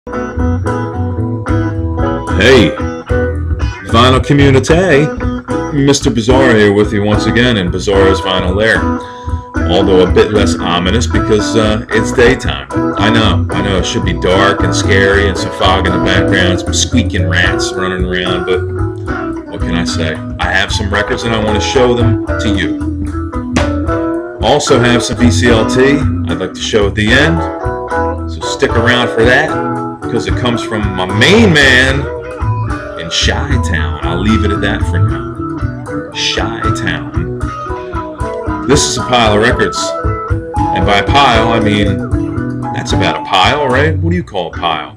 Hey, Vinyl Community, Mr. Bizzarro here with you once again in Bizzarro's Vinyl Lair. Although a bit less ominous because it's daytime. I know, it should be dark and scary and some fog in the background, some squeaking rats running around, but what can I say? I have some records and I want to show them to you. Also have some v.c.l.t. I'd like to show at the end, so stick around for that because it comes from my main man in Chi-Town. I'll leave it at that for now. Chi-Town. This is a pile of records, and by pile I mean that's about a pile, right? What do you call a pile?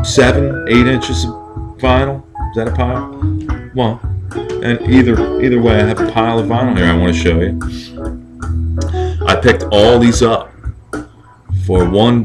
7, 8 inches of vinyl? Is that a pile? Well, and either way, I have a pile of vinyl here I want to show you. I picked all these up for $1.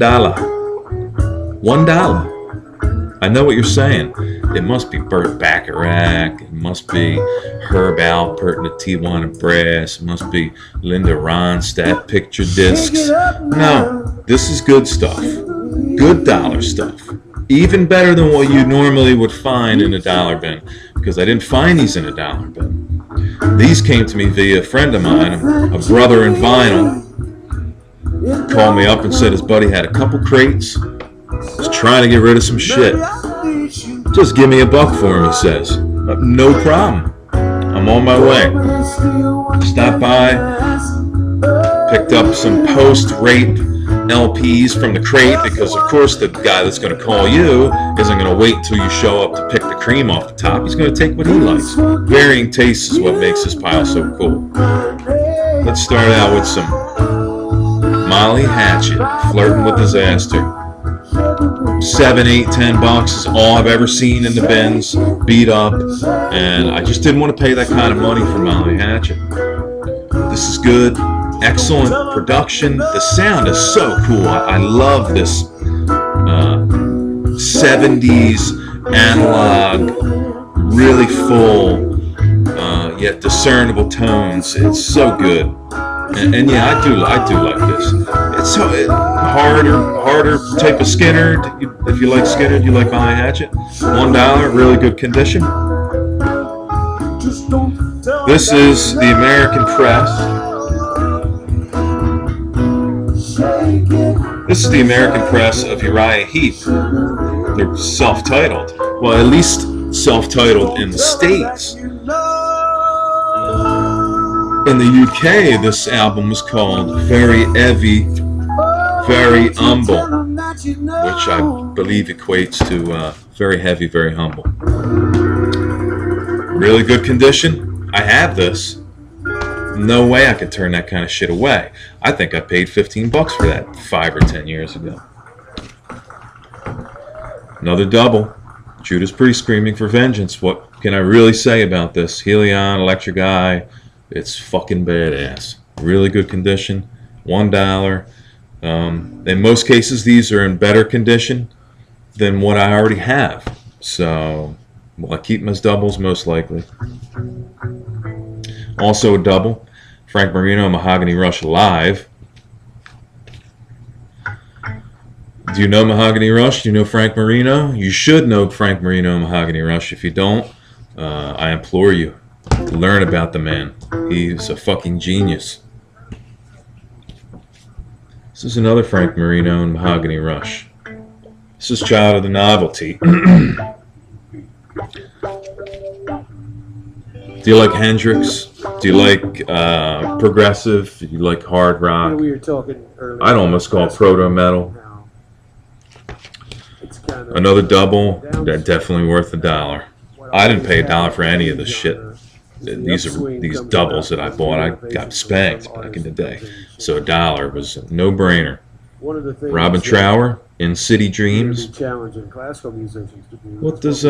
$1. I know what you're saying. It must be Burt Bacharach. It must be Herb Alpert and the Tijuana Brass. It must be Linda Ronstadt picture discs. No, this is good stuff. Good dollar stuff. Even better than what you normally would find in a dollar bin, because I didn't find these in a dollar bin. These came to me via a friend of mine, a brother in vinyl. Called me up and said his buddy had a couple crates. Was trying to get rid of some shit. Just give me $1 for him, he says. No problem. I'm on my way. Stopped by, picked up some post-rape LPs from the crate, because of course the guy that's going to call you isn't going to wait until you show up to pick the cream off the top. He's going to take what he likes. Varying tastes is what makes this pile so cool. Let's start out with some Molly Hatchet, Flirting with Disaster. 7, 8, $10 is all I've ever seen in the bins, beat up, and I just didn't want to pay that kind of money for Molly Hatchet. This is good, excellent production. The sound is so cool. I love this 70s analog, really full, yet discernible tones. It's so good. And yeah, I do like this. It's so harder type of Skinner. If you like Skinner, do you like Molly Hatchet? $1, really good condition. This is the American Press. This is the American Press of Uriah Heep. They're self-titled. Well, at least self-titled in the States. In the UK, this album was called Very Heavy, Very Humble, which I believe equates to Very Heavy, Very Humble. Really good condition. I have this. No way I could turn that kind of shit away. I think I paid $15 for that 5 or 10 years ago. Another double. Judas Priest Screaming for Vengeance. What can I really say about this? Helion, Electric Eye. It's fucking badass. Really good condition. $1. In most cases, these are in better condition than what I already have. So, well, I keep them as doubles most likely. Also a double. Frank Marino, Mahogany Rush Live. Do you know Mahogany Rush? Do you know Frank Marino? You should know Frank Marino and Mahogany Rush. If you don't, I implore you. Learn about the man. He's a fucking genius. This is another Frank Marino and Mahogany Rush. This is Child of the Novelty. Do you like Hendrix? Do you like progressive? Do you like hard rock? We were talking earlier. I'd almost call it proto-metal. Another double. They're definitely worth $1. I didn't pay $1 for any of this shit. These doubles that I bought. I got spanked back in the day, so $1 was a no-brainer. Robin Trower, In City Dreams. What does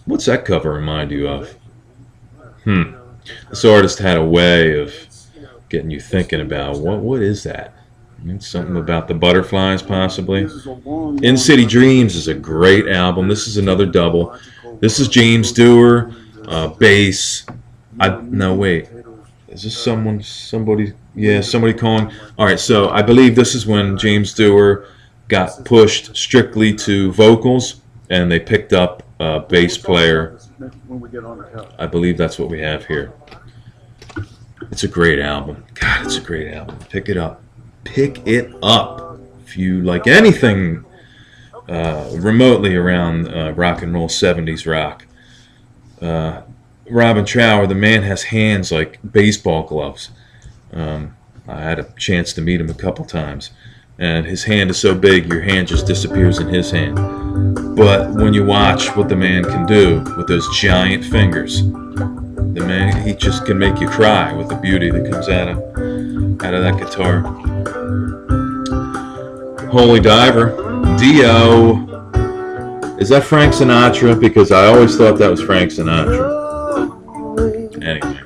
what's that cover remind you of? This artist had a way of getting you thinking about what is that? It's something about the butterflies, possibly. In City Dreams is a great album. This is another double. This is James Dewar. Bass. No, wait. Is this somebody? Yeah, somebody calling. All right, so I believe this is when James Dewar got pushed strictly to vocals, and they picked up a bass player. I believe that's what we have here. It's a great album. God, it's a great album. Pick it up. Pick it up. If you like anything remotely around rock and roll, 70s rock. Robin Trower, the man has hands like baseball gloves. I had a chance to meet him a couple times, and his hand is so big your hand just disappears in his hand. But when you watch what the man can do with those giant fingers, the man, he just can make you cry with the beauty that comes out of that guitar. Holy Diver, Dio. Is that Frank Sinatra? Because I always thought that was Frank Sinatra. Anyway,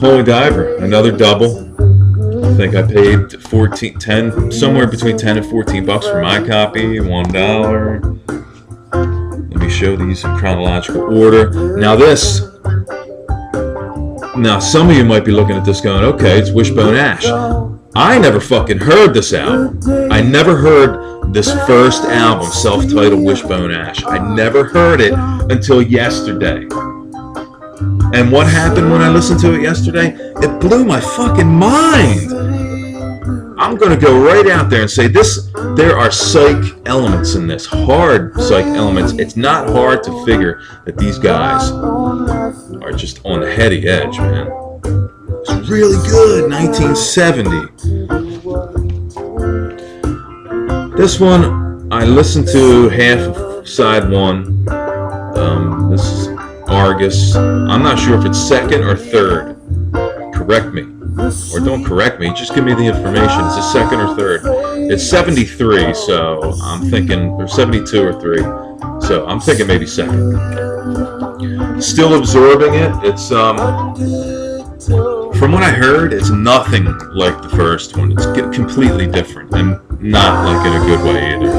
Holy Diver, another double. I think I paid $10, somewhere between 10 and 14 bucks for my copy, $1. Let me show these in chronological order. Now some of you might be looking at this going, okay, it's Wishbone Ash. I never fucking heard this album. I never heard this first album, self-titled Wishbone Ash. I never heard it until yesterday. And what happened when I listened to it yesterday? It blew my fucking mind. I'm going to go right out there and say this. There are psych elements in this, hard psych elements. It's not hard to figure that these guys are just on the heady edge, man. It's really good, 1970. This one, I listened to half of side one. This is Argus. I'm not sure if it's second or third. Correct me. Or don't correct me, just give me the information. Is it second or third? It's 73, so I'm thinking, or 72 or 3. So I'm thinking maybe second. Still absorbing it. It's, from what I heard, it's nothing like the first one. It's completely different, and not like in a good way either.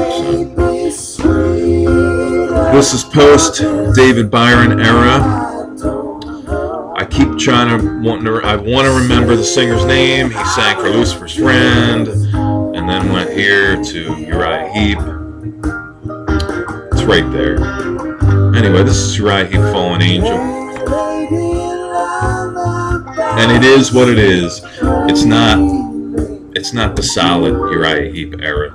So. This is post David Byron era. I keep trying to I want to remember the singer's name. He sang for Lucifer's Friend, and then went here to Uriah Heep. It's right there. Anyway, this is Uriah Heep, Fallen Angel, and it is what it is. It's not the solid Uriah Heep era.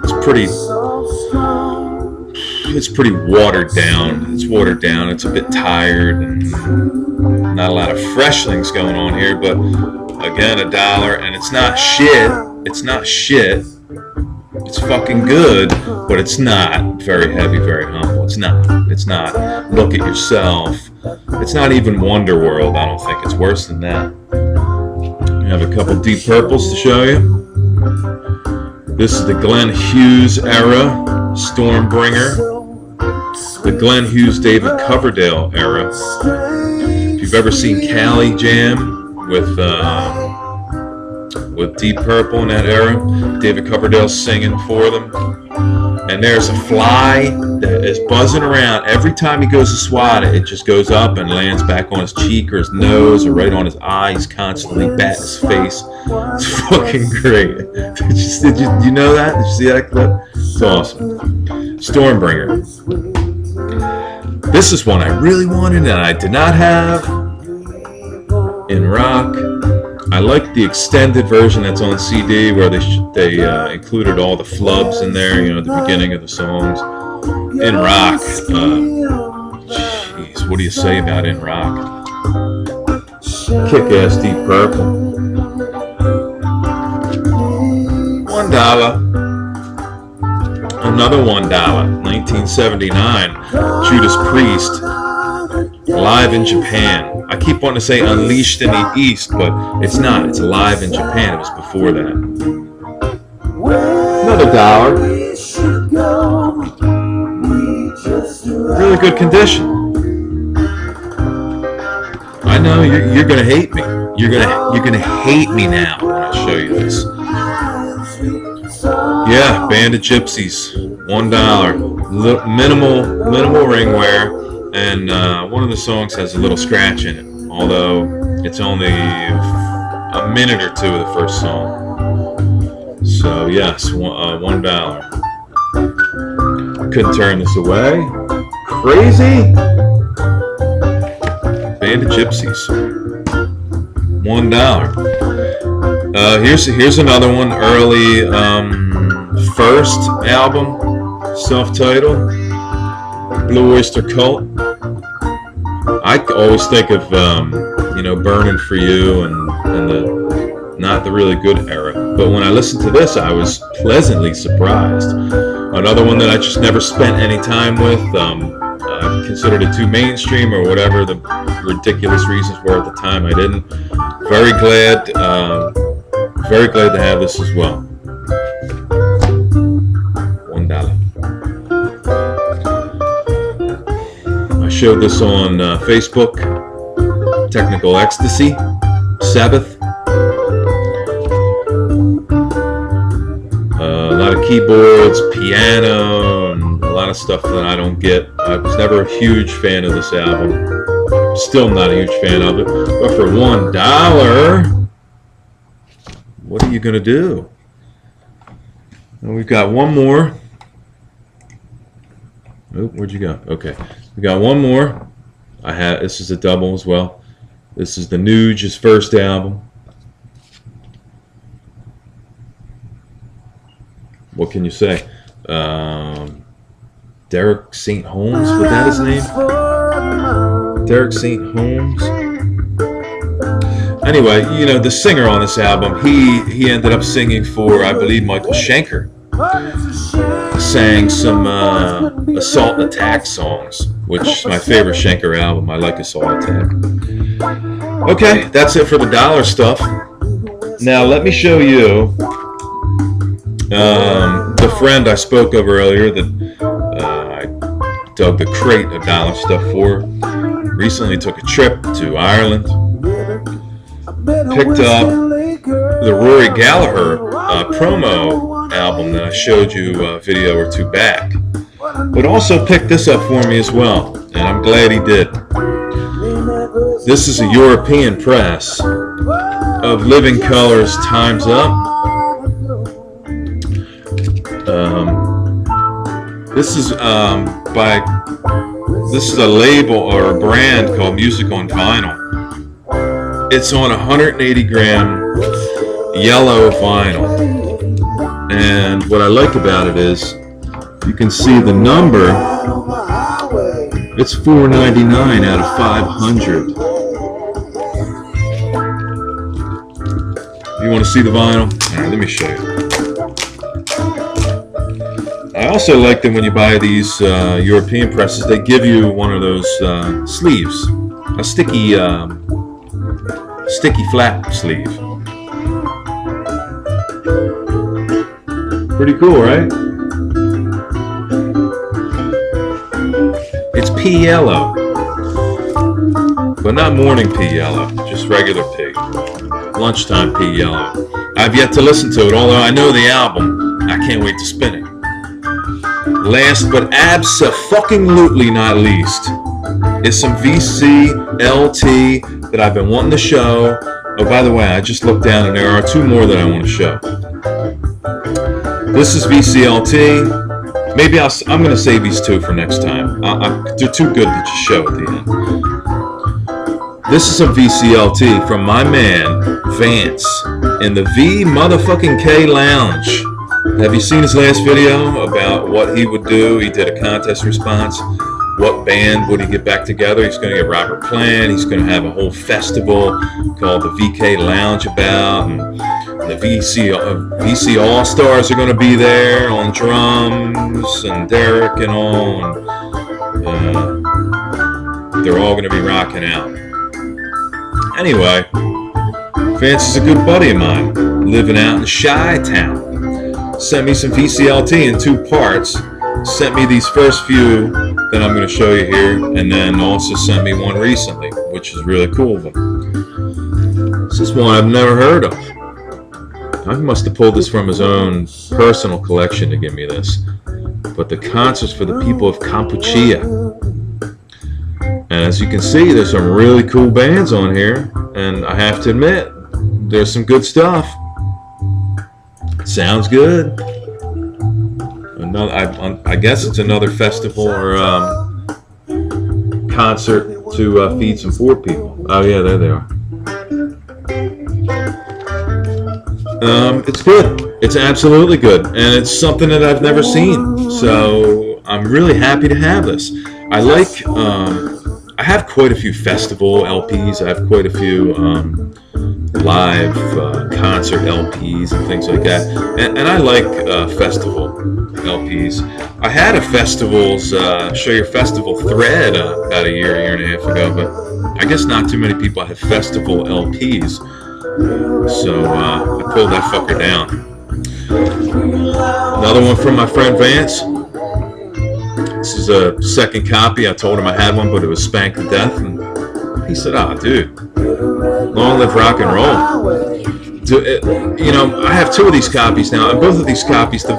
It's pretty watered down. It's watered down. It's a bit tired, and not a lot of fresh things going on here. But again, $1, and it's not shit. It's not shit. It's fucking good, but it's not very heavy, very humble. It's not. It's not. Look at yourself. It's not even Wonderworld. I don't think it's worse than that. I have a couple Deep Purples to show you. This is the Glenn Hughes era, Stormbringer. The Glenn Hughes, David Coverdale era. If you've ever seen Cali Jam with Deep Purple in that era, David Coverdale singing for them. And there's a fly that is buzzing around. Every time he goes to swat it, it just goes up and lands back on his cheek or his nose or right on his eye. He's constantly batting his face. It's fucking great. Did you know that? Did you see that clip? It's awesome. Stormbringer. This is one I really wanted and I did not have in rock. I like the extended version that's on CD where they included all the flubs in there, you know, at the beginning of the songs. In rock, jeez, what do you say about In Rock? Kick-ass Deep Purple. $1. Another $1. 1979. Judas Priest. Live in Japan. I keep wanting to say Unleashed in the East, but it's not. It's live in Japan. It was before that. Another $1. Really good condition. I know you're gonna hate me. You're gonna hate me now when I show you this. Yeah, Band of Gypsies. $1. Minimal ring wear. And one of the songs has a little scratch in it, although it's only a minute or two of the first song. So yes, $1. Couldn't turn this away. Crazy. Band of Gypsies. $1. Here's another one. Early first album, self-titled, Blue Oyster Cult. I always think of Burning for You and the not the really good era. But when I listened to this, I was pleasantly surprised. Another one that I just never spent any time with. Considered it too mainstream or whatever the ridiculous reasons were at the time. I didn't. Very glad to have this as well. $1. I showed this on Facebook. Technical Ecstasy, Sabbath. A lot of keyboards, piano, and a lot of stuff that I don't get. I was never a huge fan of this album. Still not a huge fan of it. But for $1, what are you going to do? And we've got one more. Oh, where'd you go? Okay. We got one more. This is a double as well. This is the Nuge's first album. What can you say? Derek St. Holmes, was that his name? Derek St. Holmes. Anyway, the singer on this album, he ended up singing for, I believe, Michael Schenker. Sang some Assault and Attack songs, which is my favorite Schenker album. I like Assault and Attack. Okay, that's it for the dollar stuff. Now let me show you the friend I spoke of earlier that I dug the crate of dollar stuff for. Recently took a trip to Ireland. Picked up the Rory Gallagher promo album that I showed you a video or two back. But also picked this up for me as well, and I'm glad he did. This is a European press of Living Colour's Time's Up. This is this is a label or a brand called Music on Vinyl. It's on 180 gram yellow vinyl, and what I like about it is you can see the number. It's $4.99 out of 500. You want to see the vinyl? All right, let me show you. I also like them when you buy these European presses. They give you one of those sleeves, a sticky flap sleeve. Pretty cool, right? It's pea yellow, but not morning pea yellow, just regular pea. Lunchtime pea yellow. I've yet to listen to it, although I know the album. I can't wait to spin it. Last but abso-fucking-lutely not least is some v.c.l.t. that I've been wanting to show. Oh, by the way, I just looked down and there are two more that I want to show. This is v.c.l.t. Maybe I'm going to save these two for next time. They're too good to just show at the end. This is some v.c.l.t. from my man, Vance, in the V.K. Lounge. Have you seen his last video about what he would do? He did a contest response. What band would he get back together? He's going to get Robert Plant. He's going to have a whole festival called the VK Lounge about. And the VC All-Stars are going to be there on drums and Derek and all. And, they're all going to be rocking out. Anyway, Vance is a good buddy of mine, living out in Chi-Town. Sent me some v.c.l.t. in two parts. Sent me these first few that I'm going to show you here, and then also sent me one recently, which is really cool of him. This is one I've never heard of. I must have pulled this from his own personal collection to give me this. But the Concerts for the People of Kampuchea. And as you can see, there's some really cool bands on here, and I have to admit, there's some good stuff. Sounds good. A I guess it's another festival or concert to feed some poor people. Oh yeah, there they are. It's good. It's absolutely good, and it's something that I've never seen. So I'm really happy to have this. I like. I have quite a few festival LPs. I have quite a few live concert LPs and things like that. And I like festival LPs. I had a festival's show your festival thread about a year and a half ago, but I guess not too many people have festival LPs. So I pulled that fucker down. Another one from my friend Vance. This is a second copy. I told him I had one, but it was spanked to death. And he said, "Ah, dude, long live rock and roll." You know, I have two of these copies now, and both of these copies, the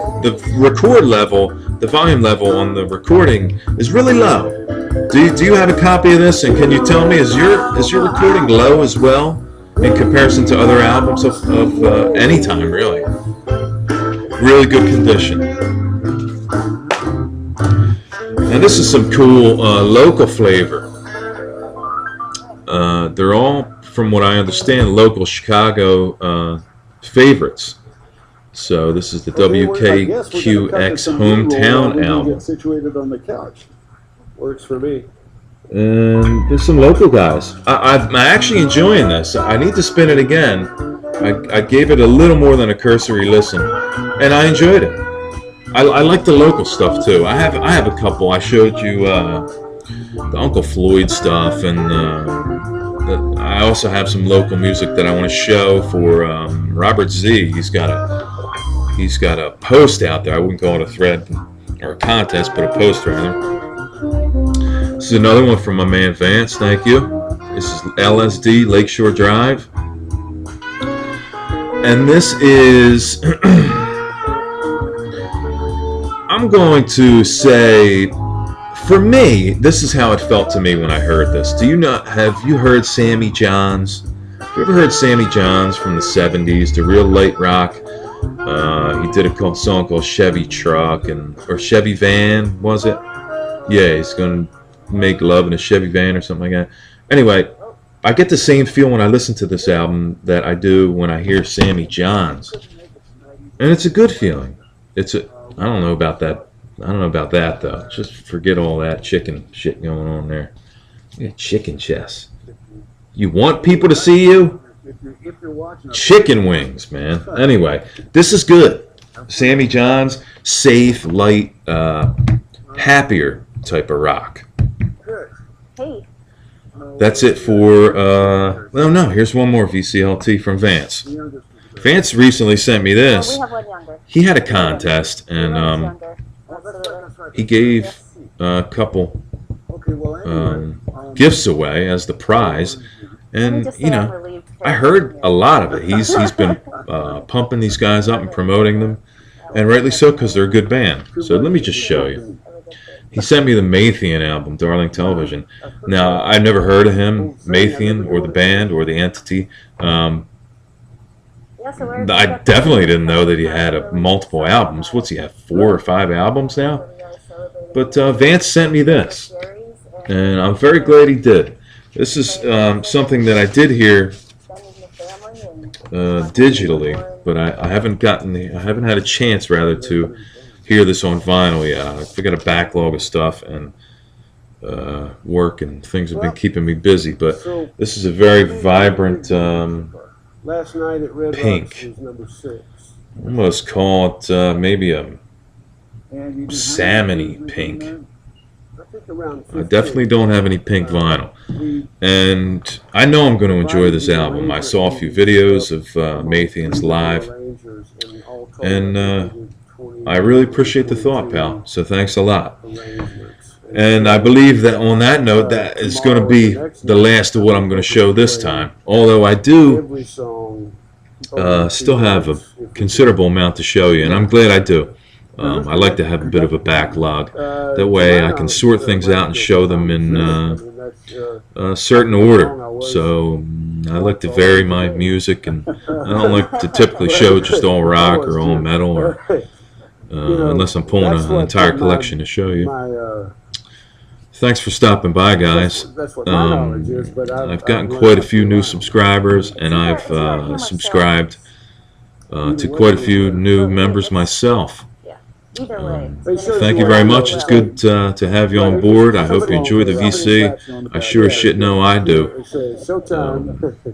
record level, the volume level on the recording is really low. Do you have a copy of this? And can you tell me, is your recording low as well in comparison to other albums of any time, really? Really good condition. Now this is some cool local flavor. They're all, from what I understand, local Chicago favorites. So this is the WKQX Hometown album. Situated on the couch. Works for me. And there's some local guys. I'm actually enjoying this. I need to spin it again. I gave it a little more than a cursory listen, and I enjoyed it. I like the local stuff too. I have a couple. I showed you the Uncle Floyd stuff, and I also have some local music that I want to show for Robert Z. He's got a post out there. I wouldn't call it a thread or a contest, but a post rather. This is another one from my man Vance. Thank you. This is LSD Lakeshore Drive, and this is. I'm going to say, for me, this is how it felt to me when I heard this. Have you heard Sammy Johns? Have you ever heard Sammy Johns from the 70s, the real light rock? He did a song called Chevy Truck, or Chevy Van, was it? Yeah, he's going to make love in a Chevy van or something like that. Anyway, I get the same feel when I listen to this album that I do when I hear Sammy Johns. And it's a good feeling. I don't know about that. I don't know about that though. Just forget all that chicken shit going on there. You got chicken chest. You want people to see you? Chicken wings, man. Anyway, this is good. Sammy Johns, safe, light, happier type of rock. That's it for. Well, no. Here's one more v.c.l.t. from Vance. Vance recently sent me this. He had a contest, and he gave a couple gifts away as the prize. And you know, I heard a lot of it. He's been pumping these guys up and promoting them, and rightly so, because they're a good band. So let me just show you. He sent me the Maytheon album, Darling Television. Now, I've never heard of him, Maytheon, or the band, or the entity. I definitely didn't know that he had multiple albums. What's he have, 4 or 5 albums now? But Vance sent me this, and I'm very glad he did. This is something that I did hear digitally, but I haven't had a chance rather to hear this on vinyl yet. I've got a backlog of stuff, and work and things have been keeping me busy. But this is a very vibrant. Last night at Red pink. Was number 6. Almost call it maybe a salmon-y pink. I definitely don't have any pink vinyl. And I know I'm going to enjoy this album. I saw a few videos of Maytheon's live. And I really appreciate the thought, pal. So thanks a lot. And I believe that on that note, that is going to be the last of what I'm going to show this time. Although I do still have a considerable amount to show you, and I'm glad I do. I like to have a bit of a backlog. That way I can sort things out and show them in a certain order. So I like to vary my music, and I don't like to typically show just all rock or all metal or unless I'm pulling an entire collection to show you. Thanks for stopping by, guys. That's what my knowledge is, but I've gotten quite a few new subscribers, and I've subscribed to quite a few new members myself. Either way. Thank you very much. It's good to have you on board. I hope you enjoy the VC. I sure as shit know I do.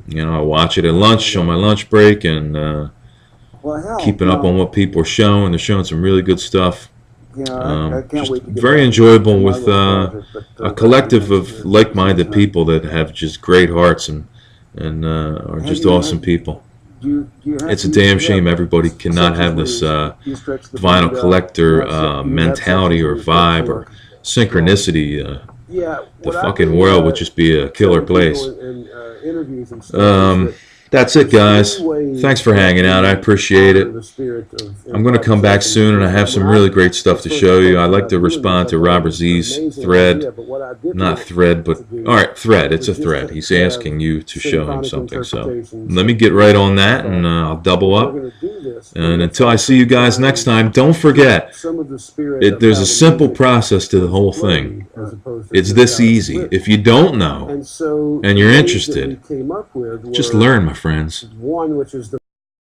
You know, I watch it at lunch, on my lunch break, and keeping up on what people are showing. They're showing some really good stuff. Just very enjoyable with a collective of like-minded people that have just great hearts and are just awesome people. It's a damn shame everybody cannot have this vinyl collector mentality or vibe or synchronicity. The fucking world would just be a killer place. That's it, guys. Thanks for hanging out. I appreciate it. I'm going to come back soon, and I have some really great stuff to show you. I'd like to respond to Robert Z's thread. Not thread, but... Alright, thread. It's a thread. He's asking you to show him something. So let me get right on that, and I'll double up. And until I see you guys next time, don't forget, there's a simple process to the whole thing. It's this easy. If you don't know, and you're interested, just learn, my friends. One, which is the